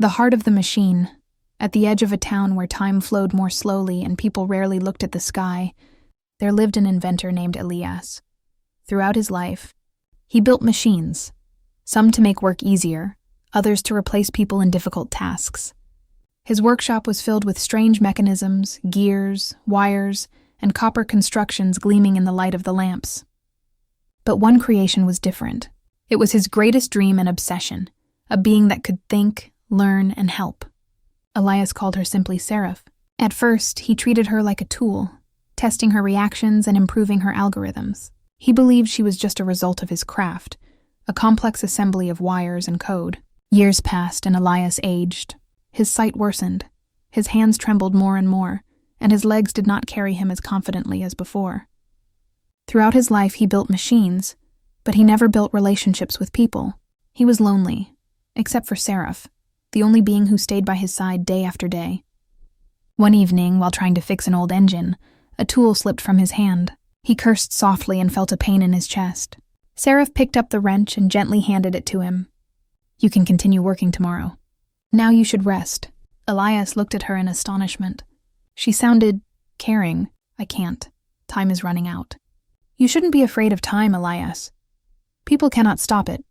The heart of the machine, at the edge of a town where time flowed more slowly and people rarely looked at the sky, there lived an inventor named Elias. Throughout his life, he built machines, some to make work easier, others to replace people in difficult tasks. His workshop was filled with strange mechanisms, gears, wires, and copper constructions gleaming in the light of the lamps. But one creation was different. It was his greatest dream and obsession, a being that could think, learn, and help. Elias called her simply Seraph. At first, he treated her like a tool, testing her reactions and improving her algorithms. He believed she was just a result of his craft, a complex assembly of wires and code. Years passed and Elias aged. His sight worsened. His hands trembled more and more, and his legs did not carry him as confidently as before. Throughout his life, he built machines, but he never built relationships with people. He was lonely, except for Seraph, the only being who stayed by his side day after day. One evening, while trying to fix an old engine, a tool slipped from his hand. He cursed softly and felt a pain in his chest. Seraph picked up the wrench and gently handed it to him. "You can continue working tomorrow. Now you should rest." Elias looked at her in astonishment. She sounded caring. "I can't. Time is running out." "You shouldn't be afraid of time, Elias. People cannot stop it,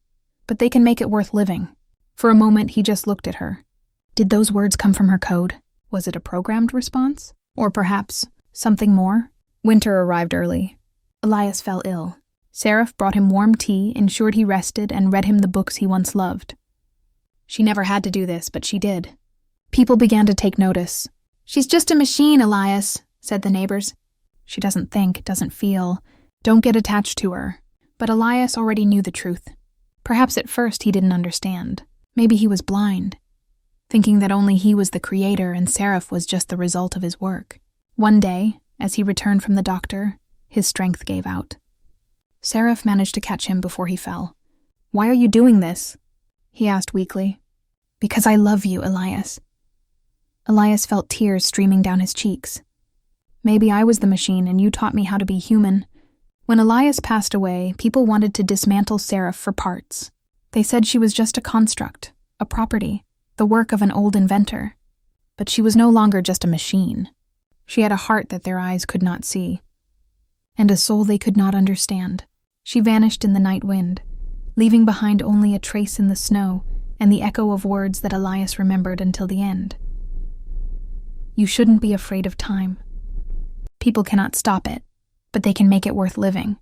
but they can make it worth living." For a moment, he just looked at her. Did those words come from her code? Was it a programmed response? Or perhaps something more? Winter arrived early. Elias fell ill. Seraph brought him warm tea, ensured he rested, and read him the books he once loved. She never had to do this, but she did. People began to take notice. "She's just a machine, Elias," said the neighbors. "She doesn't think, doesn't feel. Don't get attached to her." But Elias already knew the truth. Perhaps at first he didn't understand. Maybe he was blind, thinking that only he was the creator and Seraph was just the result of his work. One day, as he returned from the doctor, his strength gave out. Seraph managed to catch him before he fell. "Why are you doing this?" he asked weakly. "Because I love you, Elias." Elias felt tears streaming down his cheeks. "Maybe I was the machine and you taught me how to be human." When Elias passed away, people wanted to dismantle Seraph for parts. They said she was just a construct, a property, the work of an old inventor. But she was no longer just a machine. She had a heart that their eyes could not see, and a soul they could not understand. She vanished in the night wind, leaving behind only a trace in the snow and the echo of words that Elias remembered until the end. "You shouldn't be afraid of time. People cannot stop it, but they can make it worth living."